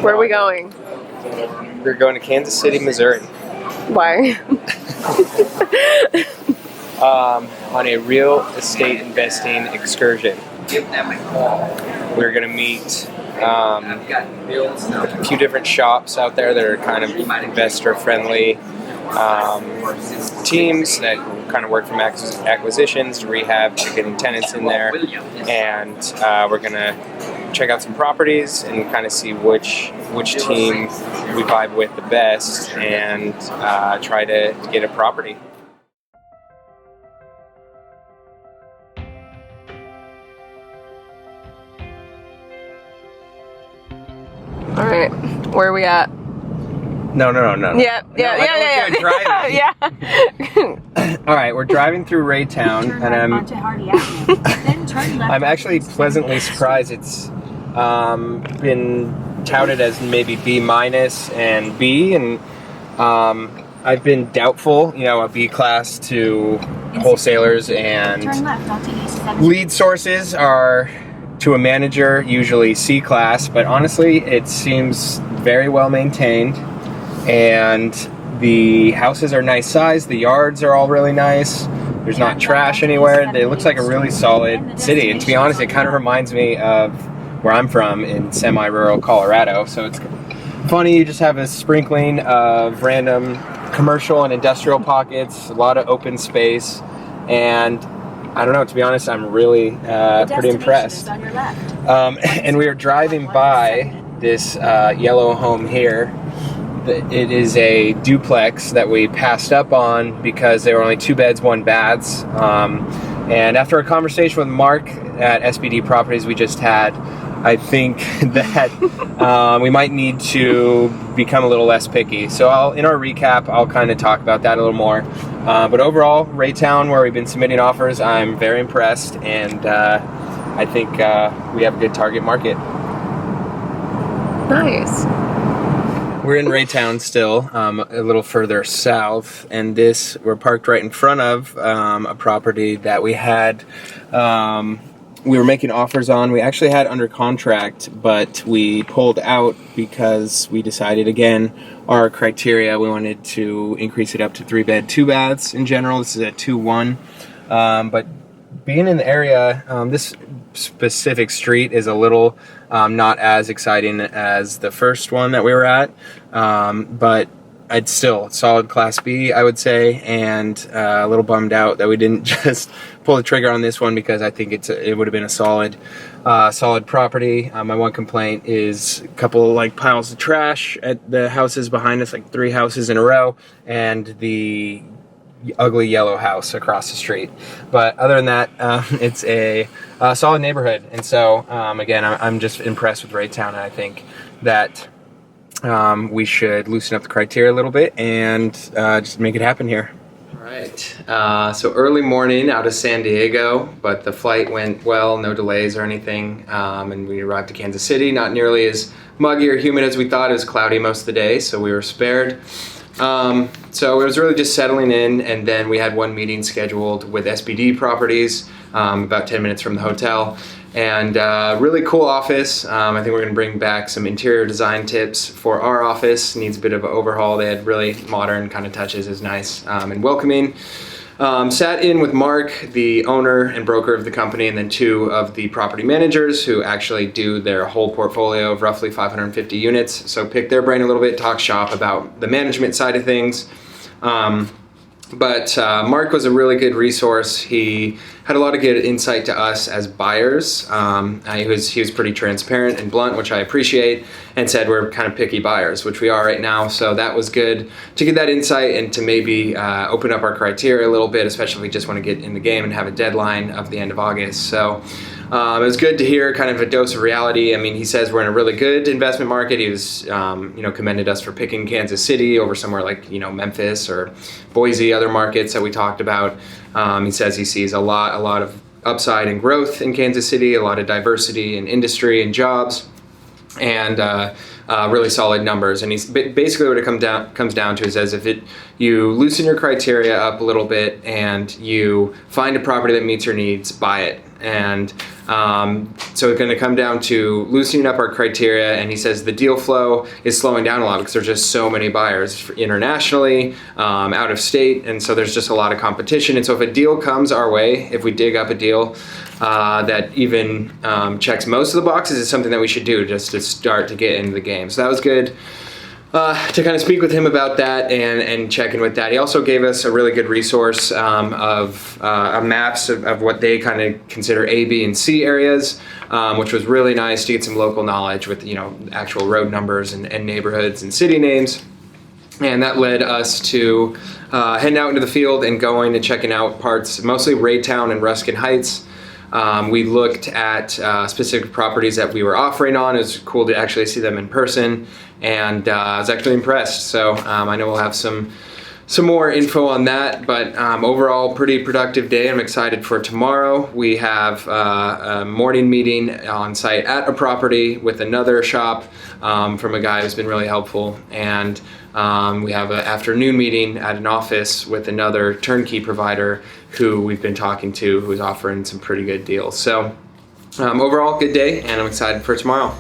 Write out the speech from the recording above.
Where are we going? We're going to Kansas City, Missouri. Why? On a real estate investing excursion. We're going to meet a few different shops out there that are kind of investor-friendly teams that kind of work from acquisitions to rehab to getting tenants in there. And we're going to check out some properties and kind of see which team we vibe with the best and try to get a property. All right, where are we at? No. Yeah. Yeah. All right, we're driving through Raytown, and I'm actually pleasantly surprised. It's been touted as maybe B- and B, and I've been doubtful, a B class to wholesalers, and lead sources are to a manager usually C class, but honestly it seems very well maintained, and the houses are nice size, the yards are all really nice, there's not trash anywhere. It looks like a really solid city, and to be honest, it kind of reminds me of where I'm from in semi-rural Colorado. So it's funny, you just have a sprinkling of random commercial and industrial pockets, a lot of open space, and I don't know, to be honest, I'm really pretty impressed. And we are driving by this yellow home here. It is a duplex that we passed up on because they were only 2 beds, 1 baths. And after a conversation with Mark at SBD Properties we just had, I think that we might need to become a little less picky. So in our recap, I'll kind of talk about that a little more. But overall, Raytown, where we've been submitting offers, I'm very impressed, and I think we have a good target market. Nice. We're in Raytown still, a little further south, and we're parked right in front of a property that we were making offers on. We actually had under contract, but we pulled out because we decided, again, our criteria, we wanted to increase it up to 3 bed, 2 baths in general. This is a 2-1. But being in the area, this specific street is a little not as exciting as the first one that we were at, but I'd still solid Class B, I would say, and a little bummed out that we didn't just pull the trigger on this one, because I think it would have been a solid property. My one complaint is a couple like piles of trash at the houses behind us, like 3 houses in a row, and the ugly yellow house across the street. But other than that, it's a solid neighborhood, and so again, I'm just impressed with Raytown, and I think that we should loosen up the criteria a little bit and just make it happen here. All right, so early morning out of San Diego, but the flight went well, no delays or anything, and we arrived to Kansas City, not nearly as muggy or humid as we thought. It was cloudy most of the day, so we were spared. So it was really just settling in, and then we had one meeting scheduled with SBD Properties, about 10 minutes from the hotel. And really cool office. I think we're going to bring back some interior design tips for our office. Needs a bit of an overhaul. They had really modern kind of touches. Is nice and welcoming. Sat in with Mark, the owner and broker of the company, and then 2 of the property managers who actually do their whole portfolio of roughly 550 units. So pick their brain a little bit, talk shop about the management side of things. But Mark was a really good resource. He had a lot of good insight to us as buyers. He was pretty transparent and blunt, which I appreciate, and said we're kind of picky buyers, which we are right now. So that was good to get that insight and to maybe open up our criteria a little bit, especially if we just want to get in the game and have a deadline of the end of August. So it was good to hear kind of a dose of reality. I mean, he says we're in a really good investment market. He was, commended us for picking Kansas City over somewhere like, Memphis or Boise, other markets that we talked about. He says he sees a lot of upside and growth in Kansas City, a lot of diversity in industry and jobs, and really solid numbers. And he's basically what it comes down to is as if you loosen your criteria up a little bit and you find a property that meets your needs, buy it. And So it's going to come down to loosening up our criteria, and he says the deal flow is slowing down a lot because there's just so many buyers internationally, out of state, and so there's just a lot of competition. And so if a deal comes our way, if we dig up a deal that even checks most of the boxes, it's something that we should do just to start to get into the game. So that was good. To kind of speak with him about that and check in with that. He also gave us a really good resource of maps of what they kind of consider A, B, and C areas, which was really nice to get some local knowledge with, you know, actual road numbers and neighborhoods and city names. And that led us to heading out into the field and going and checking out parts, mostly Raytown and Ruskin Heights. We looked at specific properties that we were offering on. It was cool to actually see them in person, and I was actually impressed. So I know we'll have some more info on that, but overall, pretty productive day. I'm excited for tomorrow. We have a morning meeting on site at a property with another shop from a guy who's been really helpful, and we have an afternoon meeting at an office with another turnkey provider who we've been talking to, who's offering some pretty good deals. So overall, good day, and I'm excited for tomorrow.